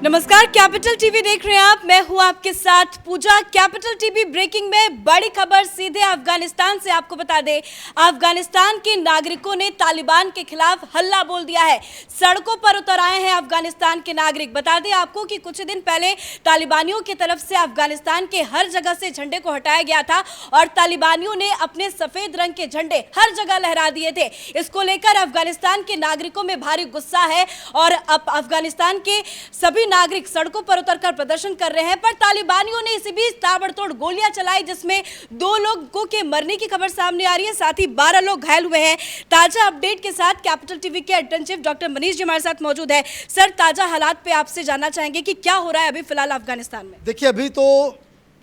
नमस्कार, capital TV देख रहे हैं आप। मैं हूं आपके साथ पूजा। कैपिटल टीवी ब्रेकिंग में बड़ी खबर सीधे अफगानिस्तान से आपको बता दें, अफगानिस्तान के नागरिकों ने तालिबान के खिलाफ हल्ला बोल दिया है। सड़कों पर उतर आए हैं अफगानिस्तान के नागरिक। बता दें आपको कि कुछ दिन पहले तालिबानियों की तरफ से अफगानिस्तान के हर जगह से झंडे को हटाया गया था और तालिबानियों ने अपने सफेद रंग के झंडे हर जगह लहरा दिए थे। इसको लेकर अफगानिस्तान के नागरिकों में भारी गुस्सा है और अब अफगानिस्तान के सभी नागरिक सड़कों पर उतरकर प्रदर्शन कर रहे हैं। पर तालिबानियों ने इसी बीच ताबड़तोड़ गोलियां चलाई, जिसमें 2 लोगों के मरने की खबर सामने आ रही है, साथ ही 12 लोग घायल हुए हैं। ताजा अपडेट के साथ कैपिटल टीवी के editor in chief doctor Manish ji हमारे साथ मौजूद है। सर, ताजा हालात पे आपसे जानना चाहेंगे कि क्या हो रहा है अभी फिलहाल अफगानिस्तान में। देखिए, अभी तो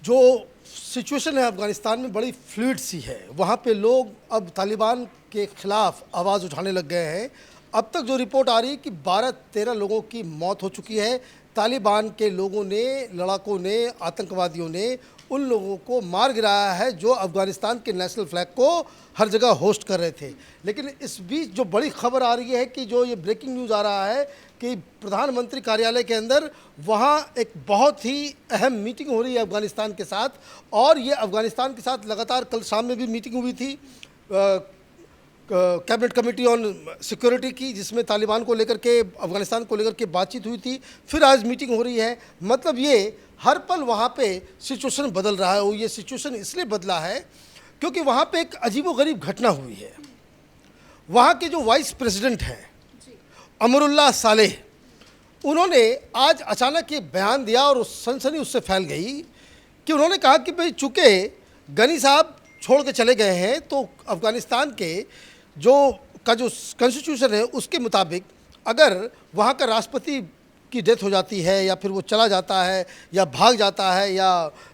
जो सिचुएशन है अफगानिस्तान में बड़ी फ्लूइड सी है। वहाँ पे लोग अब तालिबान के खिलाफ आवाज़ उठाने लग गए हैं। अब तक जो रिपोर्ट आ रही है कि 12-13 लोगों की मौत हो चुकी है। तालिबान के लोगों ने, लड़ाकों ने, आतंकवादियों ने उन लोगों को मार गिराया है जो अफगानिस्तान के नेशनल फ्लैग को हर जगह होस्ट कर रहे थे। लेकिन इस बीच जो बड़ी खबर आ रही है कि जो ये ब्रेकिंग न्यूज़ आ रहा है कि प्रधानमंत्री कार्यालय के अंदर वहाँ एक बहुत ही अहम मीटिंग हो रही है अफगानिस्तान के साथ। और ये अफगानिस्तान के साथ लगातार कल शाम में भी मीटिंग हुई थी कैबिनेट कमेटी ऑन सिक्योरिटी की, जिसमें तालिबान को लेकर के, अफगानिस्तान को लेकर के बातचीत हुई थी। फिर आज मीटिंग हो रही है। मतलब ये हर पल वहाँ पे सिचुएशन बदल रहा है। और ये सिचुएशन इसलिए बदला है क्योंकि वहाँ पे एक अजीबोगरीब घटना हुई है। वहाँ के जो वाइस प्रेसिडेंट हैं अमरुल्लाह सालेह, उन्होंने आज अचानक ये बयान दिया और सनसनी उससे फैल गई कि उन्होंने कहा कि भाई चूँकि गनी साहब छोड़ के चले गए हैं तो अफगानिस्तान के जो कॉन्स्टिट्यूशन है उसके मुताबिक अगर वहाँ का राष्ट्रपति की डेथ हो जाती है या फिर वो चला जाता है या भाग जाता है या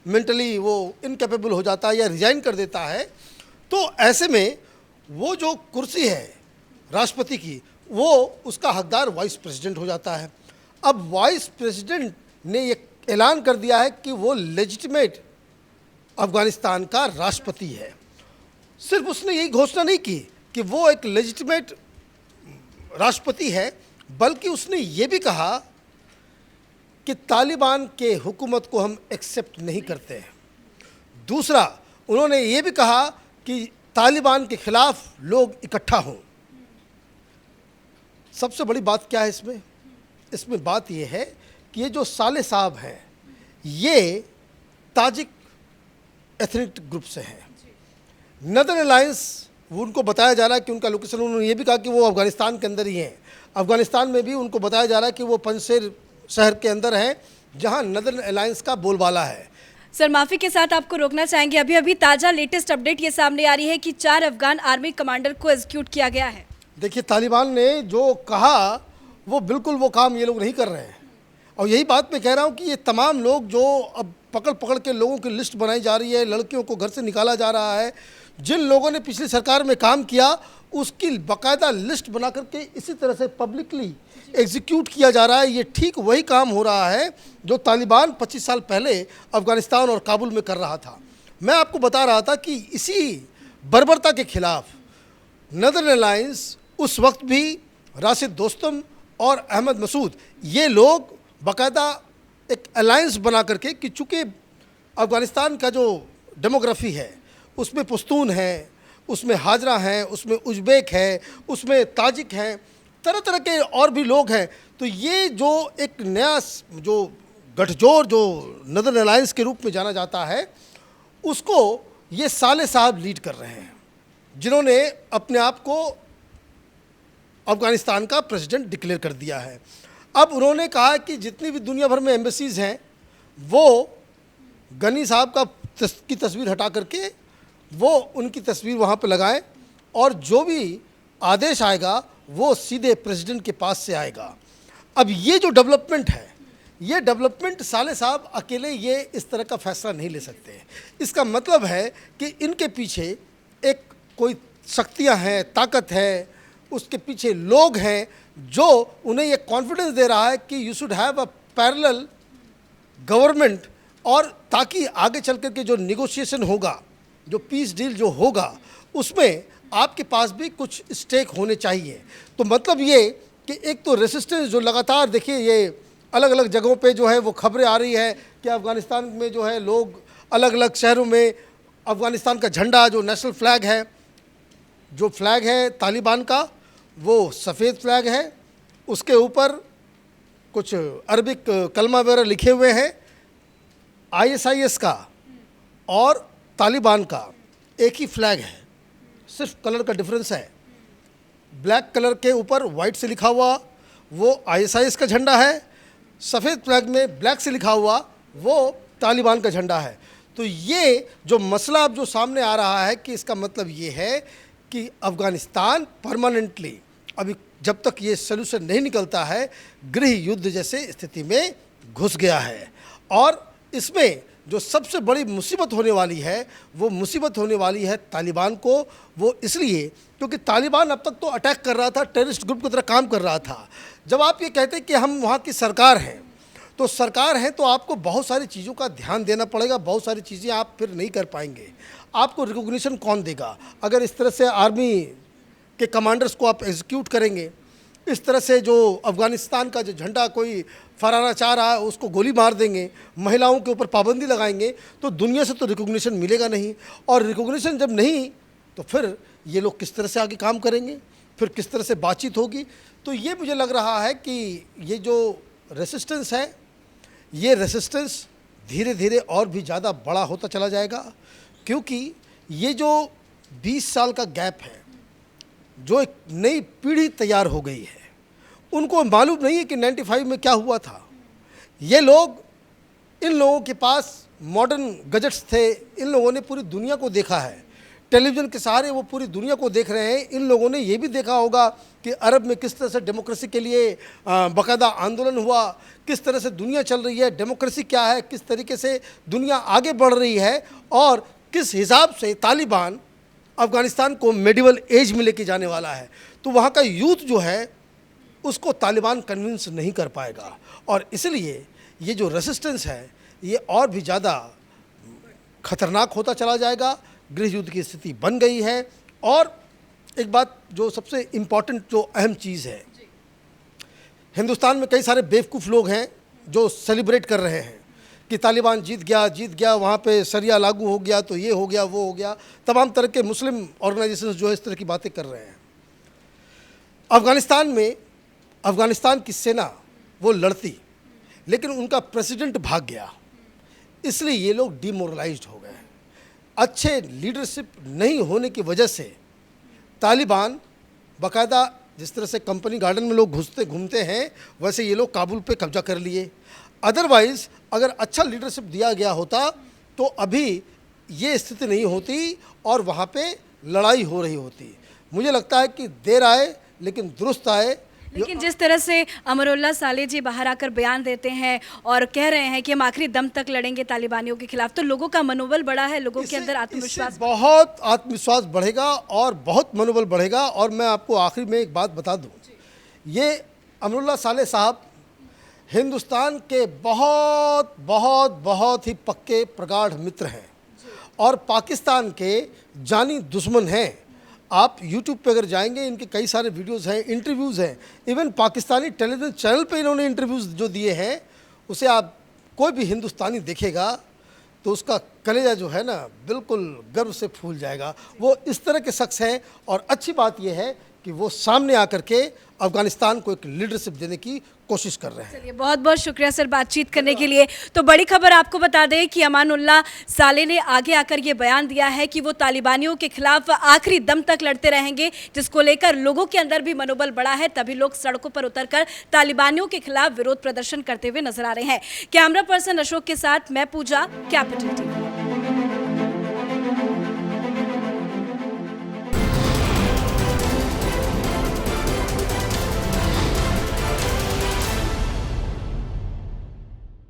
मेंटली वो इनकेपेबल हो जाता है या रिजाइन कर देता है, तो ऐसे में वो जो कुर्सी है राष्ट्रपति की, वो उसका हकदार वाइस प्रेसिडेंट हो जाता है। अब वाइस प्रेसिडेंट ने ये ऐलान कर दिया है कि वो लेजिटिमेट अफगानिस्तान का राष्ट्रपति है। सिर्फ उसने यही घोषणा नहीं की कि वो एक लेजिटिमेट राष्ट्रपति है, बल्कि उसने ये भी कहा कि तालिबान के हुकूमत को हम एक्सेप्ट नहीं करते हैं। दूसरा, उन्होंने ये भी कहा कि तालिबान के खिलाफ लोग इकट्ठा हों। सबसे बड़ी बात क्या है इसमें बात ये है कि ये जो साले साहब हैं ये ताजिक एथनिक ग्रुप से हैं। नदर्न अलायंस, वो उनको बताया जा रहा है कि उनका लोकेशन, उन्होंने ये भी कहा कि वो अफगानिस्तान के अंदर ही हैं। अफगानिस्तान में भी उनको बताया जा रहा है कि वो पंजशेर शहर के अंदर हैं जहां नदर्न अलायंस का बोलबाला है। सर, माफी के साथ आपको रोकना चाहेंगे, अभी ताजा लेटेस्ट अपडेट ये सामने आ रही है कि 4 अफगान आर्मी कमांडर को एग्जीक्यूट किया गया है। देखिए, तालिबान ने जो कहा वो बिल्कुल वो काम ये लोग नहीं कर रहे हैं। और यही बात मैं कह रहा हूँ कि ये तमाम लोग जो अब पकड़ के लोगों की लिस्ट बनाई जा रही है, लड़कियों को घर से निकाला जा रहा है, जिन लोगों ने पिछली सरकार में काम किया उसकी बाकायदा लिस्ट बना करके इसी तरह से पब्लिकली एग्जीक्यूट किया जा रहा है। ये ठीक वही काम हो रहा है जो तालिबान 25 साल पहले अफगानिस्तान और काबुल में कर रहा था। मैं आपको बता रहा था कि इसी बर्बरता के खिलाफ नदर्न अलायंस उस वक्त भी राशिद दोस्तम और अहमद मसूद, ये लोग बाकायदा एक अलायंस बना करके, कि चूँकि अफ़गानिस्तान का जो डेमोग्राफी है उसमें पश्तून है, उसमें हाजरा हैं, उसमें उज़्बेक है, उसमें ताजिक हैं, तरह तरह के और भी लोग हैं। तो ये जो एक नया जो गठजोड़ जो नदर्न अलायंस के रूप में जाना जाता है, उसको ये साले साहब लीड कर रहे हैं, जिन्होंने अपने आप को अफ़गानिस्तान का प्रेसिडेंट डिक्लेयर कर दिया है। अब उन्होंने कहा कि जितनी भी दुनिया भर में एम्बेसीज़ हैं वो गनी साहब की तस्वीर हटा करके वो उनकी तस्वीर वहाँ पे लगाएं और जो भी आदेश आएगा वो सीधे प्रेसिडेंट के पास से आएगा। अब ये जो डेवलपमेंट है, ये डेवलपमेंट साले साहब अकेले ये इस तरह का फैसला नहीं ले सकते। इसका मतलब है कि इनके पीछे एक कोई शक्तियाँ हैं, ताकत है, उसके पीछे लोग हैं जो उन्हें ये कॉन्फिडेंस दे रहा है कि you should have a parallel government, और ताकि आगे चल कर के जो निगोशिएशन होगा, जो पीस डील जो होगा, उसमें आपके पास भी कुछ स्टेक होने चाहिए। तो मतलब ये कि एक तो रेसिस्टेंस जो लगातार, देखिए ये अलग अलग जगहों पे जो है वो खबरें आ रही है कि अफ़गानिस्तान में जो है लोग अलग अलग शहरों में अफ़गानिस्तान का झंडा जो नेशनल फ्लैग है, जो फ्लैग है तालिबान का, वो सफ़ेद फ्लैग है, उसके ऊपर कुछ अरबिक कलमा वगैरह लिखे हुए हैं। ISIS का और तालिबान का एक ही फ्लैग है, सिर्फ कलर का डिफरेंस है। ब्लैक कलर के ऊपर वाइट से लिखा हुआ वो ISIS का झंडा है, सफ़ेद फ्लैग में ब्लैक से लिखा हुआ वो तालिबान का झंडा है। तो ये जो मसला अब जो सामने आ रहा है कि इसका मतलब ये है कि अफ़गानिस्तान परमानेंटली अभी जब तक ये सलूशन नहीं निकलता है गृह युद्ध जैसे स्थिति में घुस गया है। और इसमें जो सबसे बड़ी मुसीबत होने वाली है वो मुसीबत होने वाली है तालिबान को। वो इसलिए क्योंकि तालिबान अब तक तो अटैक कर रहा था, टेररिस्ट ग्रुप की तरह काम कर रहा था। जब आप ये कहते हैं कि हम वहाँ की सरकार हैं, तो सरकार है तो आपको बहुत सारी चीज़ों का ध्यान देना पड़ेगा, बहुत सारी चीज़ें आप फिर नहीं कर पाएंगे। आपको रिकॉग्निशन कौन देगा अगर इस तरह से आर्मी के कमांडर्स को आप एग्जीक्यूट करेंगे, इस तरह से जो अफ़गानिस्तान का जो झंडा कोई फहराना चाह रहा है उसको गोली मार देंगे, महिलाओं के ऊपर पाबंदी लगाएंगे, तो दुनिया से तो रिकॉग्निशन मिलेगा नहीं। और रिकॉग्निशन जब नहीं तो फिर ये लोग किस तरह से आगे काम करेंगे, फिर किस तरह से बातचीत होगी। तो ये मुझे लग रहा है कि ये जो रेसिस्टेंस है, ये रेसिस्टेंस धीरे धीरे और भी ज़्यादा बड़ा होता चला जाएगा, क्योंकि ये जो 20 साल का गैप है, जो एक नई पीढ़ी तैयार हो गई है, उनको मालूम नहीं है कि 95 में क्या हुआ था। ये लोग, इन लोगों के पास मॉडर्न गजेट्स थे, इन लोगों ने पूरी दुनिया को देखा है, टेलीविज़न के सहारे वो पूरी दुनिया को देख रहे हैं। इन लोगों ने ये भी देखा होगा कि अरब में किस तरह से डेमोक्रेसी के लिए बाकायदा आंदोलन हुआ, किस तरह से दुनिया चल रही है, डेमोक्रेसी क्या है, किस तरीके से दुनिया आगे बढ़ रही है और किस हिसाब से तालिबान अफ़गानिस्तान को मेडिवल एज में लेके जाने वाला है। तो वहाँ का यूथ जो है उसको तालिबान कन्विंस नहीं कर पाएगा और इसलिए ये जो रेसिस्टेंस है ये और भी ज़्यादा खतरनाक होता चला जाएगा। गृह युद्ध की स्थिति बन गई है। और एक बात जो सबसे इम्पॉर्टेंट जो अहम चीज़ है, हिंदुस्तान में कई सारे बेवकूफ़ लोग हैं जो सेलिब्रेट कर रहे हैं कि तालिबान जीत गया, वहाँ पे शरिया लागू हो गया, तो ये हो गया, वो हो गया। तमाम तरह के मुस्लिम ऑर्गेनाइजेशंस जो है इस तरह की बातें कर रहे हैं। अफ़गानिस्तान में अफ़गानिस्तान की सेना वो लड़ती, लेकिन उनका प्रेसिडेंट भाग गया, इसलिए ये लोग डिमोरलाइज्ड हो गए। अच्छे लीडरशिप नहीं होने की वजह से तालिबान बाकायदा जिस तरह से कंपनी गार्डन में लोग घूमते हैं वैसे ये लोग काबुल पे कब्जा कर लिए। अदरवाइज़ अगर अच्छा लीडरशिप दिया गया होता तो अभी ये स्थिति नहीं होती और वहाँ पे लड़ाई हो रही होती। मुझे लगता है कि देर आए लेकिन दुरुस्त आए। लेकिन जिस तरह से अमरुल्लाह साले जी बाहर आकर बयान देते हैं और कह रहे हैं कि हम आखिरी दम तक लड़ेंगे तालिबानियों के खिलाफ, तो लोगों का मनोबल बढ़ा है, लोगों के अंदर आत्मविश्वास, बहुत आत्मविश्वास बढ़ेगा और बहुत मनोबल बढ़ेगा। और मैं आपको आखिरी में एक बात बता दूं, ये अमरुल्लाह साले साहब हिंदुस्तान के बहुत बहुत बहुत ही पक्के प्रगाढ़ मित्र हैं और पाकिस्तान के जानी दुश्मन हैं। आप YouTube पे अगर जाएंगे इनके कई सारे वीडियोज़ हैं, इंटरव्यूज़ हैं, इवन पाकिस्तानी टेलीविज़न चैनल पे इन्होंने इंटरव्यूज़ जो दिए हैं उसे आप कोई भी हिंदुस्तानी देखेगा तो उसका कलेजा जो है ना बिल्कुल गर्व से फूल जाएगा। वो इस तरह के शख्स हैं और अच्छी बात यह है कि वो सामने आकर के अफ़गानिस्तान को एक लीडरशिप देने की कोशिश कर रहे हैं। चलिए, बहुत बहुत शुक्रिया सर बातचीत करने के लिए। तो बड़ी खबर आपको बता दें कि अमानुल्लाह साले ने आगे आकर ये बयान दिया है कि वो तालिबानियों के खिलाफ आखिरी दम तक लड़ते रहेंगे, जिसको लेकर लोगों के अंदर भी मनोबल बढ़ा है। तभी लोग सड़कों पर उतरकर तालिबानियों के खिलाफ विरोध प्रदर्शन करते हुए नजर आ रहे हैं। कैमरा पर्सन अशोक के साथ मैं पूजा, कैपिटल टीवी।